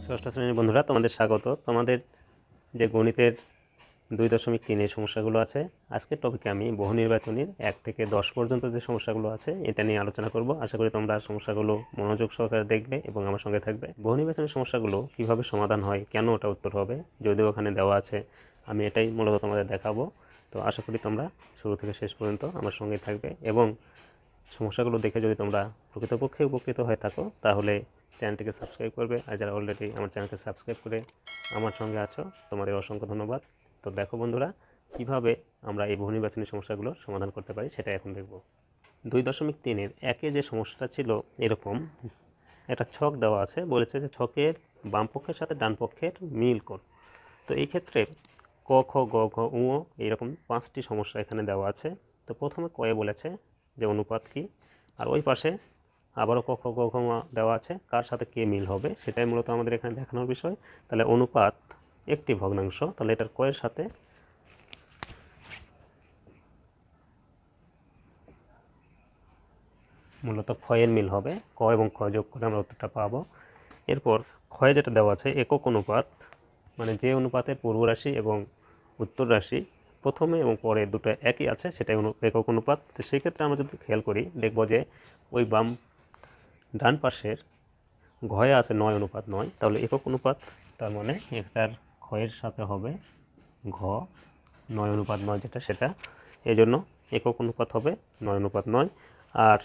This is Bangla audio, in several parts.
ষষ্ঠ শ্রেণীর বন্ধুরা তোমাদের স্বাগত। তোমাদের যে গণিতের 2.3 এর সমস্যাগুলো আছে, আজকের টপিকে আমি বহু নির্বাচনীর 1 থেকে 10 পর্যন্ত যে সমস্যাগুলো আছে এটা নিয়ে আলোচনা করব। আশা করি তোমরা সমস্যাগুলো মনোযোগ সহকারে দেখবে এবং আমার সঙ্গে থাকবে। বহু নির্বাচনের সমস্যাগুলো কিভাবে সমাধান হয়, কেন ওটা উত্তর হবে, যদিও ওখানে দেওয়া আছে, আমি এটাই মূলত তোমাদের দেখাবো। তো আশা করি তোমরা শুরু থেকে শেষ পর্যন্ত আমার সঙ্গে থাকবে এবং সমস্যাগুলো দেখে যদি তোমরা প্রকৃতপক্ষে উপকৃত হয়ে থাকো তাহলে চ্যানেলটিকে সাবস্ক্রাইব করবে। আর যারা অলরেডি আমার চ্যানেলকে সাবস্ক্রাইব করে আমার সঙ্গে আছো তোমাদের অসংখ্য ধন্যবাদ। তো দেখো বন্ধুরা, কিভাবে আমরা এই বহু নির্বাচনী সমস্যাগুলোর সমাধান করতে পারি সেটা এখন দেখব। 2.3-এর 1-এ যে সমস্যাটা ছিল, এরকম একটা ছক দেওয়া আছে, বলেছে যে ছকের বাম পক্ষের সাথে ডান পক্ষের মিল কর। তো এই ক্ষেত্রে ক, খ, গ, ঘ, উ এইরকম 5টি সমস্যা এখানে দেওয়া আছে। তো প্রথমে কয়ে বলেছে যে অনুপাত কি, আর ওই পাশে আবারও ক, খ, গ, ঘ দেওয়া আছে, কার সাথে কে মিল হবে সেটাই মূলত আমাদের এখানে দেখানোর বিষয়। তাহলে অনুপাত একটি ভগ্নাংশ, তাহলে এটার কয়ের সাথে মূলত ক্ষয়ের মিল হবে। ক এবং খ যোগ করে আমরা উত্তরটা পাবো। এরপর ক্ষয়ে যেটা দেওয়া আছে একক অনুপাত, মানে যে অনুপাতের পূর্ব রাশি এবং উত্তর রাশি প্রথমে এবং পরে দুটো একই আছে সেটাই একক অনুপাত। তো সেই ক্ষেত্রে আমরা যদি খেয়াল করি দেখব যে ওই বাম ডান পাশের ঘয়ে আছে 9:9, তাহলে একক অনুপাত, তার মানে একটার ক্ষয়ের সাথে হবে ঘ 9:9 যেটা সেটা, এই জন্য একক অনুপাত হবে 9:9। আর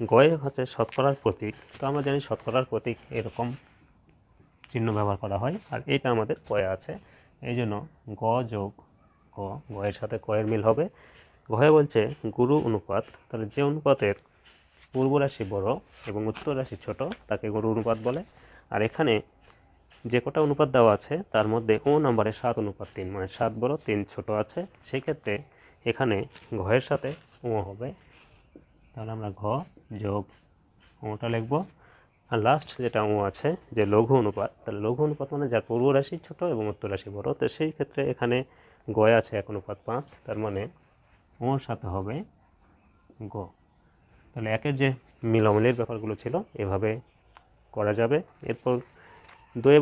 গয়ে হচ্ছে শতকরার প্রতীক, তো আমরা জানি শতকরার প্রতীক এরকম চিহ্ন ব্যবহার করা হয়, আর এটা আমাদের কয়ে আছে, এই জন্য গ যোগ ক, গয়ের সাথে কয়ের মিল হবে। গয়ে বলছে গুরু অনুপাত, তাহলে যে অনুপাতের পূর্ব রাশি বড় এবং উত্তর রাশি ছোট তাকে গুরু অনুপাত বলে। আর এখানে যে কটা অনুপাত দেওয়া আছে তার মধ্যে ও নম্বরে 7:3, মানে 7 বড় 3 ছোট আছে, সেই ক্ষেত্রে এখানে ঘয়ের সাথে ও হবে, তাহলে আমরা ঘ যোগ ওটা লিখব। আর লাস্ট যেটা ও আছে যে লঘু অনুপাত, তাহলে লঘু অনুপাত মানে যার পূর্ব রাশি ছোট এবং উত্তর রাশি বড়, তো সেই ক্ষেত্রে এখানে গয়ে আছে 1:5, তার মানে ওর সাথে হবে গ। তাহলে একের যে মিলমিলের ব্যাপারগুলো ছিল এভাবে করা যাবে। এরপর দুয়ে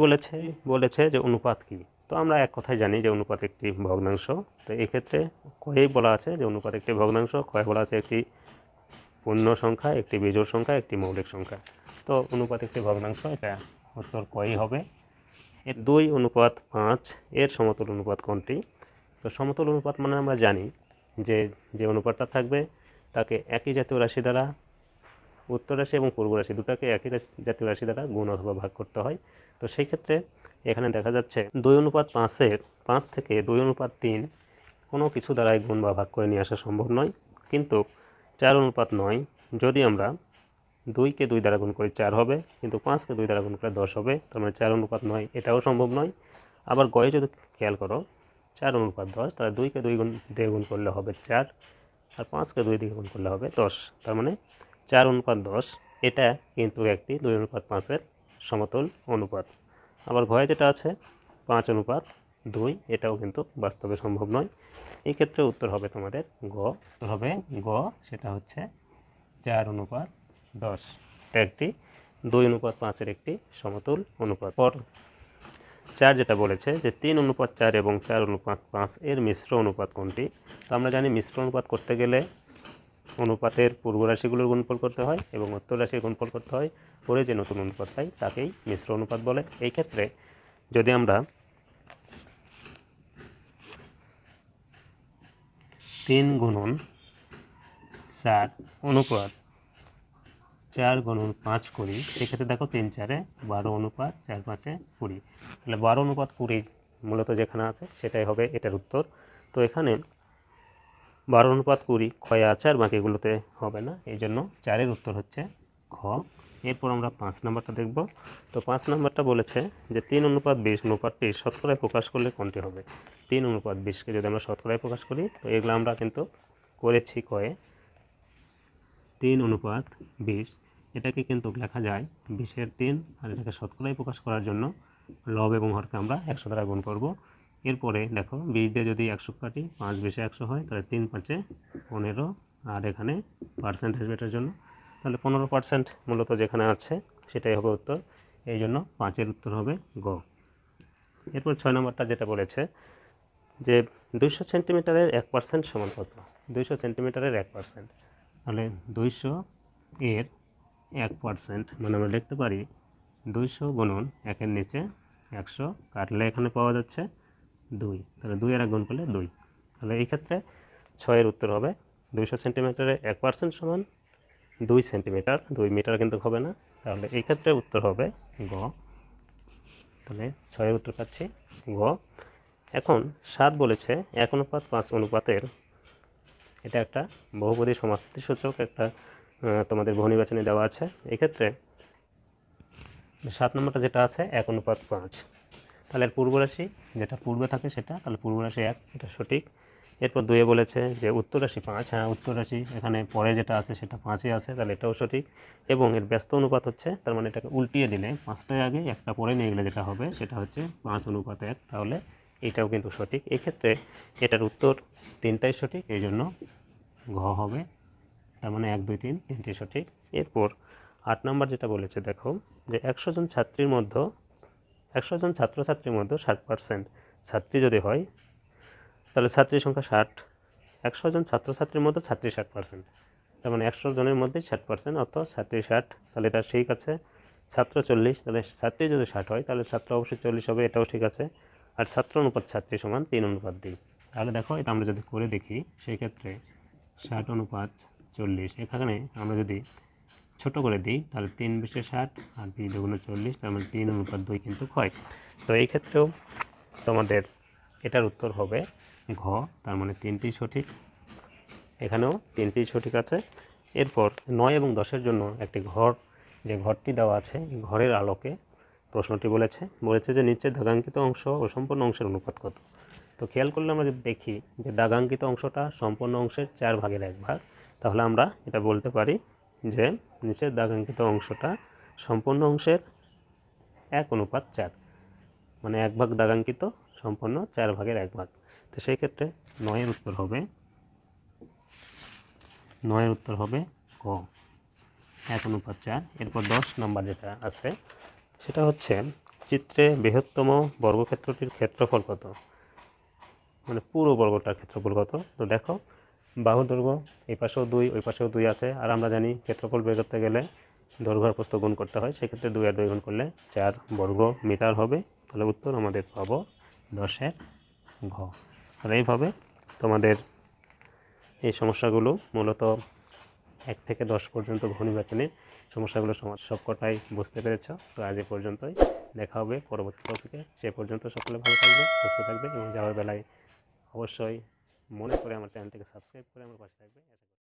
বলেছে যে অনুপাত কি, তো আমরা এক কথায় জানি যে অনুপাত একটি ভগ্নাংশ। তো এই ক্ষেত্রে কয়েই বলা আছে যে অনুপাত একটি ভগ্নাংশ, কয়ে বলা আছে একটি পূর্ণ সংখ্যা, একটি বিজোড় সংখ্যা, একটি মৌলিক সংখ্যা। তো অনুপাত একটি ভগ্নাংশ, এটা উত্তর কয়েই হবে। 2:5 এর সমতুল অনুপাত কোনটি? তো সমতুল অনুপাত মানে আমরা জানি যে যে অনুপাতটা থাকবে তাকে একই জাতীয় রাশি দ্বারা উত্তর রাশি এবং পূর্ব রাশি দুটাকে একই জাতীয় রাশি দ্বারা গুণ অথবা ভাগ করতে হয়। তো সেই ক্ষেত্রে এখানে দেখা যাচ্ছে 2:5-এর 5 থেকে 2:3 কোনো কিছু দ্বারাই গুণ বা ভাগ করে নিয়ে আসা সম্ভব নয়, কিন্তু 4:9 যদি আমরা 2কে 2 দ্বারা গুণ করি 4 হবে, কিন্তু 5কে 2 দ্বারা গুণ করে 10 হবে, তার মানে 4:9 এটাও সম্ভব নয়। আবার গয়ে যদি খেয়াল করো 4:10, তাহলে 2কে 2 দিয়ে গুণ করলে হবে 4, আর 5কে 2 দিয়ে গুণ করলে হবে 10, তার মানে 4:10 এটা কিন্তু একটি 2:5-এর সমতুল অনুপাত। আবার ঘয়ে যেটা আছে 5:2, এটাও কিন্তু বাস্তবে সম্ভব নয়। এই ক্ষেত্রে উত্তর হবে তোমাদের গ, উত্তর হবে গ, সেটা হচ্ছে 4:10, এটা একটি 2:5-এর একটি সমতুল অনুপাত। পর 4 যেটা বলেছে যে 3:4 এবং 4:5 এর মিশ্র অনুপাত কোনটি? তো আমরা জানি মিশ্র অনুপাত করতে গেলে অনুপাতের পূর্ব রাশিগুলোর গুণফল করতে হয় এবং উত্তর রাশির গুণফল করতে হয়, পরে যে নতুন অনুপাত পাই তাকেই মিশ্র অনুপাত বলে। এই ক্ষেত্রে যদি আমরা 3x4 অনুপাত 4x5 করি, সেক্ষেত্রে দেখো 3×4 12 অনুপাত 4×5 20, তাহলে 12:20 মূলত যেখানে আছে সেটাই হবে এটার উত্তর। তো এখানে 12:20 ক্ষয়ে আছে আর বাকিগুলোতে হবে না, এই জন্য 4-এর উত্তর হচ্ছে খ। এরপর আমরা 5 নম্বরটা দেখব। তো 5 নম্বরটা বলেছে যে 3:20 অনুপাতটি শতকরায় প্রকাশ করলে কোনটি হবে? 3:20কে যদি আমরা শতকরায় প্রকাশ করি, তো এগুলো আমরা কিন্তু করেছি কয়ে। 3:20 এটাকে কিন্তু লেখা যায় 20-এর 3, আর এটাকে শতকরায় প্রকাশ করার জন্য লব এবং হরকে আমরা 100 দ্বারা গুণ করব। এরপরে দেখো 20 দিয়ে যদি 100 কাটি, 5-20 100 হয়, তাহলে 3×5 15, আর এখানে পার্সেন্ট আসবে এটার জন্য, তাহলে 15% মূলত যেখানে আছে সেটাই হবে উত্তর। এই জন্য 5-এর উত্তর হবে গ। এরপর 6 নম্বরটা যেটা বলেছে যে 200 সেন্টিমিটারের 1% সমান কত? 200 সেন্টিমিটারের 1%, তাহলে 200 এর 1% মানে আমরা লিখতে পারি 200 গুণন 1-এর নিচে 100 কাটলে এখানে পাওয়া যাচ্ছে 2, তাহলে 2 এর গুণ করলে 2, তাহলে এই ক্ষেত্রে 6-এর উত্তর হবে 200 সেন্টিমিটারের 1% সমান 2 সেন্টিমিটার, 2 মিটার কিন্তু হবে না, তাহলে এই ক্ষেত্রে উত্তর হবে গ। তাহলে 6-এর উত্তর পাচ্ছি গ। এখন 7 বলেছে 1:5 অনুপাতের, এটা একটা বহুপদী সমাপ্তিসূচক একটা তোমাদের বহুনির্বাচনী দেওয়া আছে। এক্ষেত্রে 7 নম্বরটা যেটা আছে 1:5, তাহলে এর পূর্ব রাশি যেটা পূর্বে থাকে সেটা, তাহলে পূর্ব রাশি 1, এটা সঠিক। এরপর 2-এ বলেছে যে উত্তর রাশি 5, হ্যাঁ উত্তর রাশি এখানে পরে যেটা আছে সেটা 5-ই আছে, তাহলে এটাও সঠিক। এবং এর ব্যস্ত অনুপাত হচ্ছে, তার মানে এটাকে উল্টিয়ে দিলে 5টায় আগে একটা পরে নিয়ে গেলে যেটা হবে সেটা হচ্ছে 5:1, তাহলে এটাও কিন্তু সঠিক। এক্ষেত্রে এটার উত্তর 3টাই সঠিক, এই জন্য ঘ হবে, তার মানে 1, 2, 3 তিনটি সঠিক। এরপর 8 নম্বর যেটা বলেছে দেখো যে 100 জন ছাত্রীর মধ্যে 100 জন ছাত্রছাত্রীর মধ্যে 60% ছাত্রী যদি হয়, তাহলে ছাত্রীর সংখ্যা 60, 100 জন ছাত্রছাত্রীর মধ্যে ছাত্রী 60%, তার মানে 100 জনের মধ্যে 60%, অর্থাৎ ছাত্রী 60, তাহলে এটা ঠিক আছে। ছাত্র 40, তাহলে ছাত্রী যদি 60 হয় তাহলে ছাত্র অবশ্যই 40 হবে, এটাও ঠিক আছে। আর ছাত্র অনুপাত ছাত্রী সমান 3:2, তাহলে দেখো এটা আমরা যদি করে দেখি সেই ক্ষেত্রে 60:40, এখানে আমরা যদি ছোট করে দিই তাহলে 3 × 60 আর 2 × 40, তার মানে 3:2 কিন্তু হয়। তো এই ক্ষেত্রেও তোমাদের এটার উত্তর হবে ঘ, তার মানে 3টি সঠিক, এখানেও 3টি সঠিক আছে। এরপর 9 এবং 10-এর জন্য একটি ঘর, যে ঘরটি দেওয়া আছে ঘরের আলোকে প্রশ্নটি বলেছে যে নিচের দাগাঙ্কিত অংশ ও সম্পূর্ণ অংশের অনুপাত কত? তো খেয়াল করলে আমরা যদি দেখি যে দাগাঙ্কিত অংশটা সম্পূর্ণ অংশের 4/1 তাহলে আমরা এটা বলতে পারি যে নিচের দাগাঙ্কিত অংশটা সম্পূর্ণ অংশের 1:4, মানে 1 ভাগ দাগাঙ্কিত সম্পূর্ণ 4/1। তো সেই ক্ষেত্রে 9-এর উত্তর হবে ক, 1:4। এরপর 10 নম্বর যেটা আছে সেটা হচ্ছে চিত্রে বৃহত্তম বর্গক্ষেত্রটির ক্ষেত্রফল কত? মানে পুরো বর্গটার ক্ষেত্রফল কত? তো দেখো বাহু দৈর্ঘ্য এই পাশেও 2 ওই পাশেও 2 আছে, আর আমরা জানি ক্ষেত্রফল বের করতে গেলে দৈর্ঘ্য আর প্রস্থ গুণ করতে হয়, সেক্ষেত্রে 2 আর 2 গুণ করলে 4 বর্গ মিটার হবে, তাহলে উত্তর আমাদের পাবো 10-এর ঘ। তাহলে এইভাবে তোমাদের এই সমস্যাগুলো মূলত 1 থেকে 10 পর্যন্ত বহুনির্বাচনীর সমস্যাগুলো সবকটাই বুঝতে পেরেছ। তো আজ এ পর্যন্তই, দেখা হবে পরবর্তী টপিকে। সে পর্যন্ত সকলে ভালো থাকবে, সুস্থ থাকবে এবং যাওয়ার বেলায় অবশ্যই মনে করে আমার চ্যানেলটিকে সাবস্ক্রাইব করে আমার পাশে থাকবে।